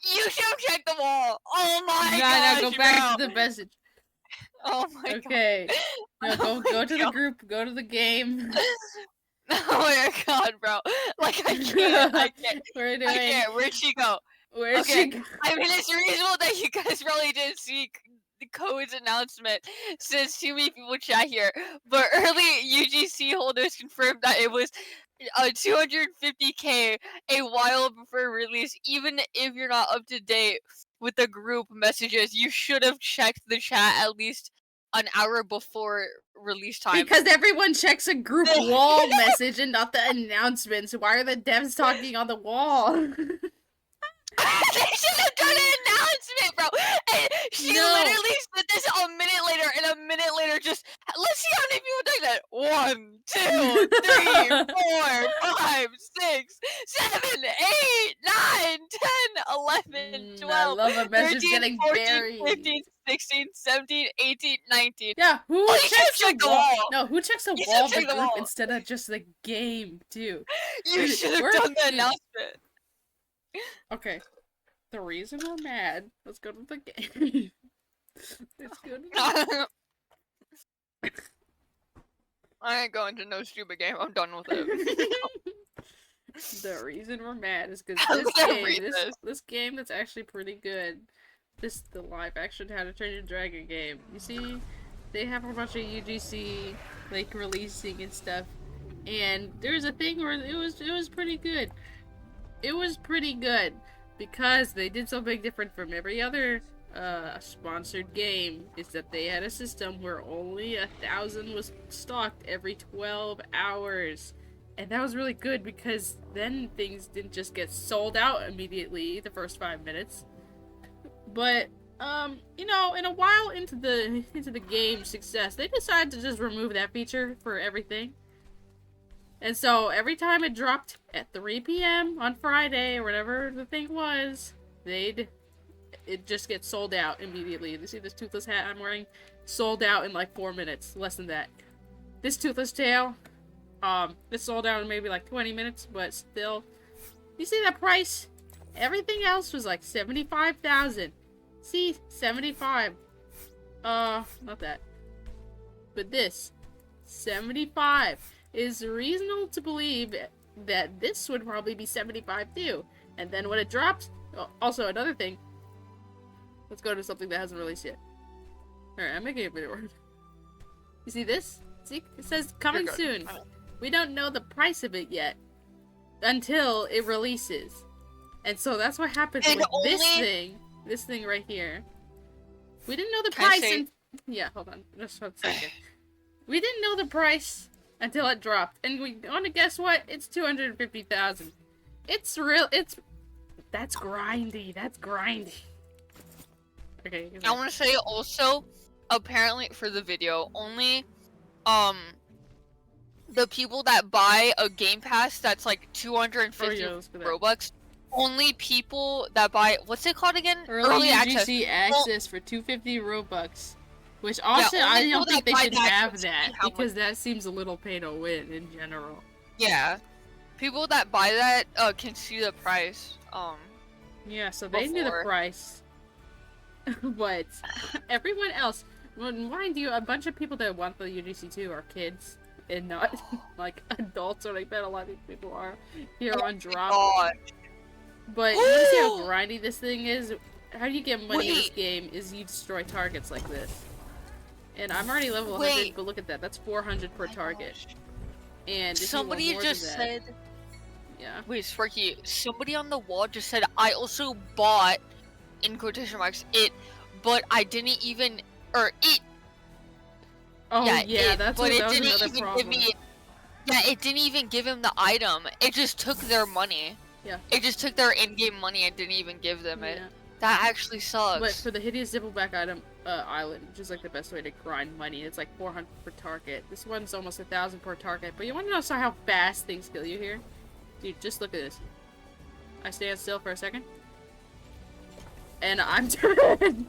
You should have checked them all. Oh my No, gosh, go back bro. to the message. Oh my Okay. god. No, Oh my go to the god. group, go to the game. Oh my god, bro. Like, I can't. We're I doing. can't. Where'd she go? Where'd Okay. she go? I mean, it's reasonable that you guys probably didn't see the code's announcement since too many people chat here. But early UGC holders confirmed that it was 250k a while before release. Even if you're not up to date with the group messages, you should have checked the chat at least an hour before release time. Because everyone checks a group wall message and not the announcements. Why are the devs talking on the wall? They should have done an announcement, bro. And she literally said this a minute later, and a minute later, just let's see how many people take that. 1, 2, 3, 4, 5, 6, 7, 8, 9, 10, 11, 12, I love a message 13, getting 14, buried. 15, 16, 17, 18, 19. Yeah, who checks the wall? No, who checks the wall of the group instead of just the game, too? You should have done the announcement. Okay. The reason we're mad. Let's go to the game. Let's go to the I ain't going to no stupid game. I'm done with it. The reason we're mad is because this game that's actually pretty good. The live action How to Train Your Dragon game. You see, they have a bunch of UGC like releasing and stuff, and there's a thing where it was pretty good. It was pretty good because they did something different from every other sponsored game. Is that they had a system where only 1,000 was stocked every 12 hours. And that was really good because then things didn't just get sold out immediately the first 5 minutes. But you know, in a while into the game's success, they decided to just remove that feature for everything. And so every time it dropped at 3 p.m. on Friday or whatever the thing was, it just gets sold out immediately. You see this toothless hat I'm wearing? Sold out in like 4 minutes, less than that. This toothless tail, it sold out in maybe like 20 minutes, but still. You see that price? Everything else was like 75,000. See, 75. Not that. But this, 75. Is reasonable to believe that this would probably be 75 too. And then when it drops, also another thing. Let's go to something that hasn't released yet. Alright, I'm making a video word. You see this? See? It says coming soon. We don't know the price of it yet until it releases. And so that's what happens with this thing right here. We didn't know the price yeah, hold on. Just one second. We didn't know the price until it dropped. And we want to guess what? It's 250,000. It's real. That's grindy. That's grindy. Okay. I want to say also, apparently for the video, only, the people that buy a Game Pass that's like 250 Robux, only people that buy, what's it called again? Early access for 250 Robux. Which also, yeah, I don't think they should have that, because that seems a little pay to win in general. Yeah. People that buy that can see the price. Yeah, so they knew the price. But everyone else, mind you, a bunch of people that want the UGC 2 are kids, and not, like, adults, or like that a lot of these people are here on Drop. But you see how grindy this thing is? How do you get money in this game is you destroy targets like this. And I'm already level 100, but look at that. That's 400 per target. And somebody just said... Yeah. Wait, Sparky, somebody on the wall just said, I also bought, in quotation marks, it, but I didn't even... Or it... Oh, yeah, that was another problem. It didn't even give him the item. It just took their money. Yeah. It just took their in-game money and didn't even give them it. That actually sucks. But for the hideous Zippleback item island, which is like the best way to grind money, it's like 400 per target. This one's almost 1,000 per target. But you want to know how fast things kill you here? Dude, just look at this. I stand still for a second. And I'm dead.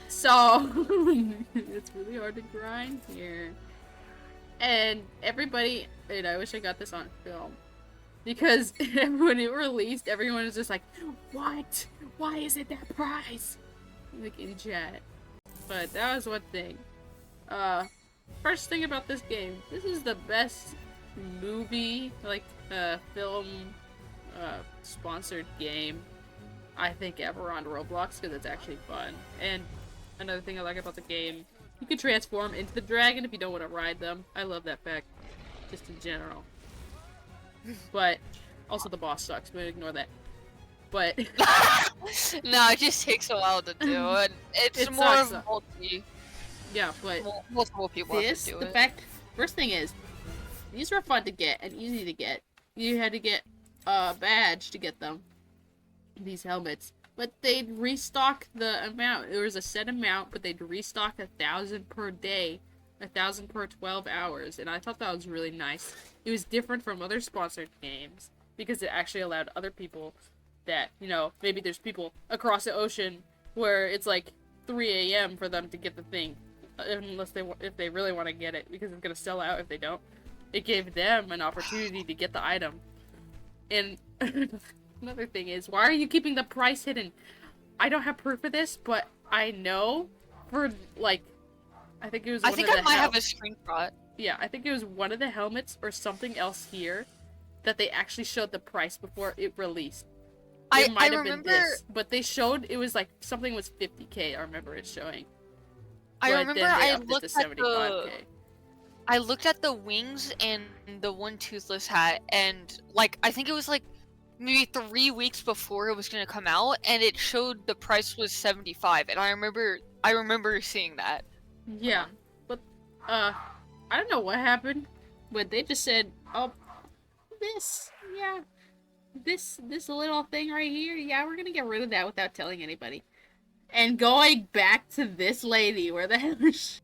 So, it's really hard to grind here. And everybody, wait, I wish I got this on film. Because when it released, everyone was just like, "What? Why is it that price?" Like in chat. But that was one thing. First thing about this game, this is the best movie, like, film, sponsored game I think ever on Roblox, because it's actually fun. And another thing I like about the game, you can transform into the dragon if you don't want to ride them. I love that fact, just in general. But also the boss sucks, but ignore that. But no, it just takes a while to do, and it's it more sucks. of multi. Yeah, but multiple people have to do the it. fact, first thing is, these were fun to get and easy to get. You had to get a badge to get them, these helmets. But they'd restock the amount. There was a set amount, but they'd restock 1,000 per day, 1,000 per 12 hours, and I thought that was really nice. It was different from other sponsored games because it actually allowed other people that, you know, maybe there's people across the ocean where it's like 3 a.m. for them to get the thing, unless if they really want to get it, because it's gonna sell out if they don't. It gave them an opportunity to get the item. And another thing is, why are you keeping the price hidden? I don't have proof of this, but I know for, like, I think it was one of the I might have a screenshot. Yeah, I think it was one of the helmets or something else here that they actually showed the price before it released. It might have been this, but they showed it was like something was 50K. I remember it showing. I remember I looked at the wings and the one toothless hat, and like I think it was like maybe 3 weeks before it was gonna come out, and it showed the price was 75, and I remember seeing that. Yeah, but I don't know what happened, but they just said, "Oh, this little thing right here, yeah, we're gonna get rid of that without telling anybody." And going back to this lady, where the hell is she?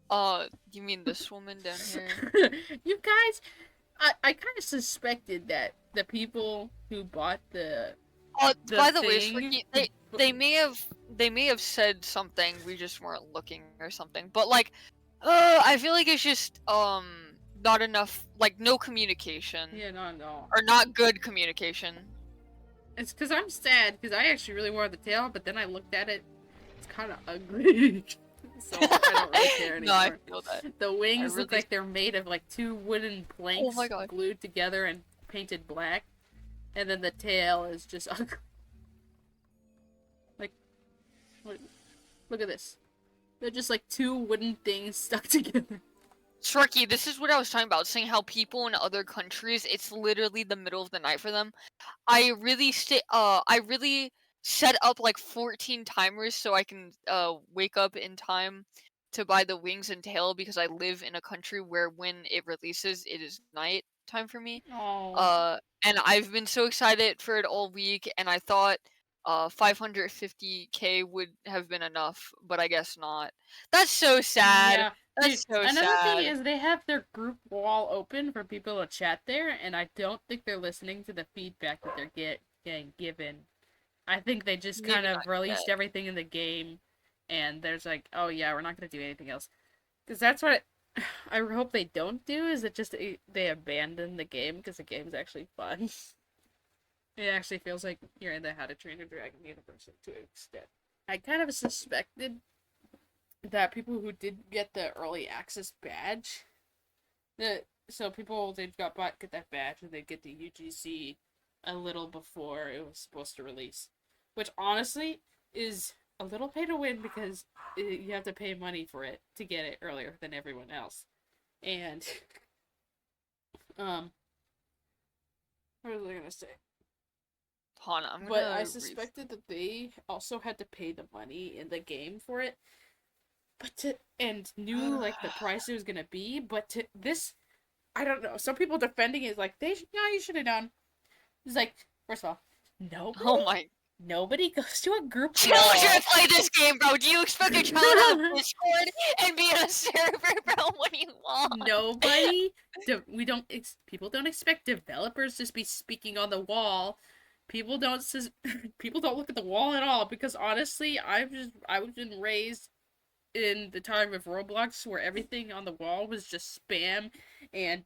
You mean this woman down here? You guys, I kind of suspected that the people who bought the by the way, they may have said something, we just weren't looking or something. But like, I feel like it's just not enough, like no communication. Yeah, no. Or not good communication. It's because I'm sad, because I actually really wanted the tail, but then I looked at it. It's kind of ugly. So I don't really care anymore. No, I feel that. The wings look like they're made of like 2 wooden planks glued together and painted black. And then the tail is just ugly. Like, look at this. They're just like 2 wooden things stuck together. Shreki, this is what I was talking about, saying how people in other countries, it's literally the middle of the night for them. I really set up like 14 timers so I can wake up in time to buy the wings and tail, because I live in a country where when it releases it is night time for me. And I've been so excited for it all week, and I thought 550K would have been enough, but I guess not. That's so sad. Yeah. That's so sad. Another thing is they have their group wall open for people to chat there, and I don't think they're listening to the feedback that they're getting given. I think they just kind of released everything in the game, and there's like, oh yeah, we're not going to do anything else. Because that's what I hope they don't do, is that just they abandon the game, because the game's actually fun. It actually feels like you're in the How to Train Your Dragon universe to an extent. I kind of suspected that people who did get the early access badge, so people, they get that badge and they get the UGC a little before it was supposed to release, which honestly is a little pay to win, because you have to pay money for it to get it earlier than everyone else. And what was I gonna say? But I suspected that they also had to pay the money in the game for it, and knew like the price it was gonna be. But this, I don't know. Some people defending it is like, you should have known. It's like, first of all, nobody goes to a group call. Children play this game, bro. Do you expect a child to have Discord and be in a server, bro? What do you want? Nobody. People don't expect developers to just be speaking on the wall. People don't look at the wall at all, because honestly, I've been raised in the time of Roblox where everything on the wall was just spam and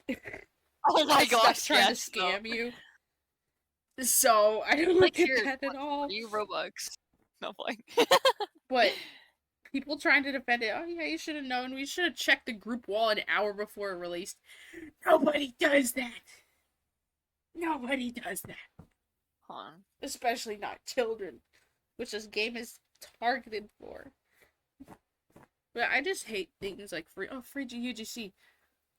oh my gosh, trying to scam you. So I don't Like, look at here, that at all. you Robux. No, like. But people trying to defend it, oh yeah, you should have known. We should have checked the group wall an hour before it released. Nobody does that. Nobody does that. Hold Especially not children, which this game is targeted for. But I just hate things like free UGC.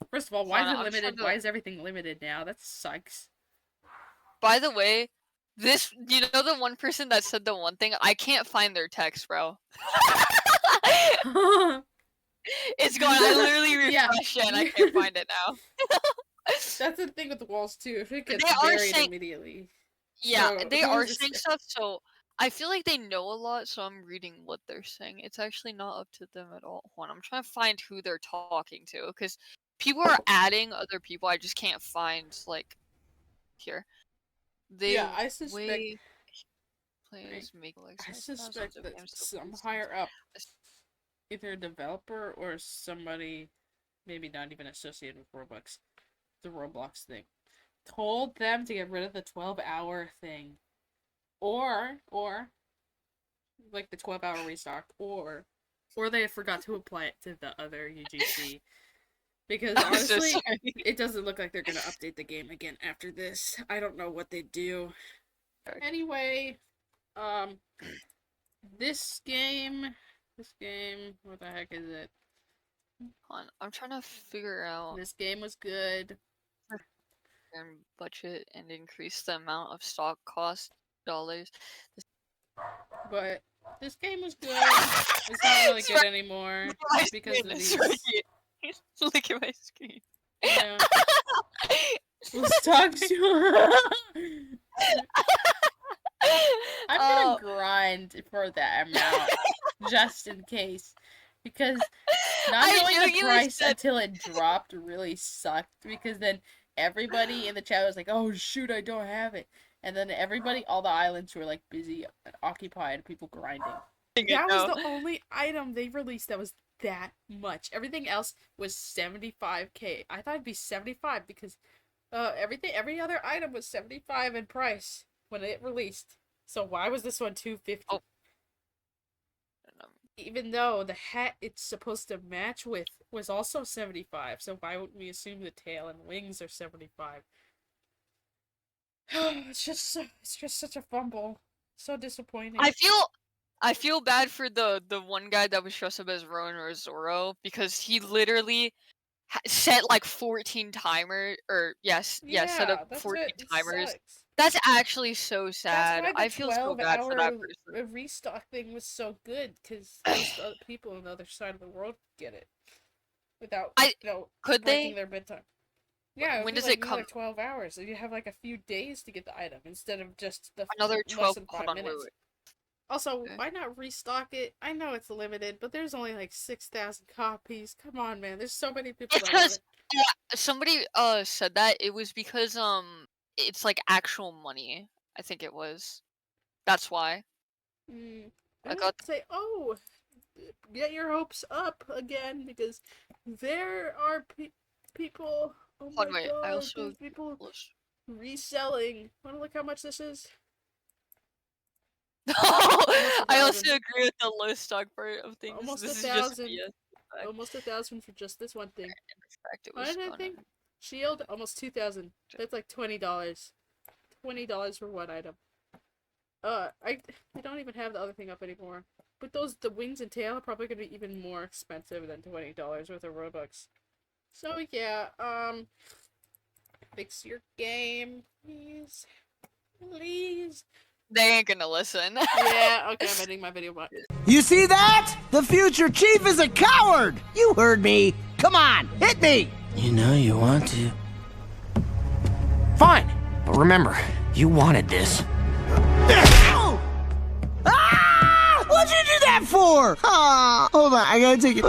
First of all, why is it limited? Why is everything limited now? That sucks. By the way, you know the one person that said the one thing? I can't find their text, bro. It's gone. I literally refreshed it and I can't find it now. That's the thing with the walls too. If it gets buried immediately. Yeah, so, they are saying stuff, so I feel like they know a lot, so I'm reading what they're saying. It's actually not up to them at all. Hold on, I'm trying to find who they're talking to, because people are adding other people. I just can't find, like, here. I suspect players make I suspect that some higher up, either a developer or somebody, maybe not even associated with Roblox, the Roblox thing, told them to get rid of the 12-hour thing, or like the 12-hour restock, or they forgot to apply it to the other UGC. Because honestly, it doesn't look like they're gonna update the game again after this. I don't know what they do. Anyway, this game, what the heck is it? Hold on, I'm trying to figure out. This game was good. And budget and increase the amount of stock cost dollars. But this game was good. It's not really good anymore because of these. Look at my screen. Yeah. Let's talk to I'm gonna grind for that amount just in case. Because not knowing the price until it dropped really sucked, because then everybody in the chat was like, oh shoot, I don't have it. And then all the islands were like busy and occupied, people grinding. That was the only item they released that was that much. Everything else was 75k. I thought it'd be 75 because every other item was 75 in price when it released. So why was this one 250? Oh. Even though the hat it's supposed to match with was also 75, so why wouldn't we assume the tail and wings are 75? It's just such a fumble. So disappointing. I feel bad for the one guy that was dressed up as Rowan or Zoro, because he literally set like 14 timers, or set up 14 timers. Sucks. That's actually so sad. I feel so bad for that person. The restock thing was so good because those people on the other side of the world get it without breaking their bedtime. Yeah, when does it come? 12 hours. So you have like a few days to get the item instead of just the another 12 minutes. Wait. Also, why not restock it? I know it's limited, but there's only like 6,000 copies. Come on, man. There's so many people. It's because somebody said that it was because it's like actual money. I think it was. That's why. I got to say, oh, get your hopes up again, because there are people. Oh my God, I also people reselling. Want to look how much this is? I also agree with the low stock part of things. Almost 1,000. Almost 1,000 for just this one thing. What did I think? Shield, almost 2,000. That's like $20. $20 for one item. I don't even have the other thing up anymore. But the wings and tail are probably gonna be even more expensive than $20 worth of Robux. So yeah, fix your game, please. Please. They ain't gonna listen. Yeah, okay, I'm editing my video. You see that? The future chief is a coward! You heard me! Come on, hit me! You know you want to. Fine, but remember, you wanted this. Ah! What'd you do that for? Hold on, I gotta take it.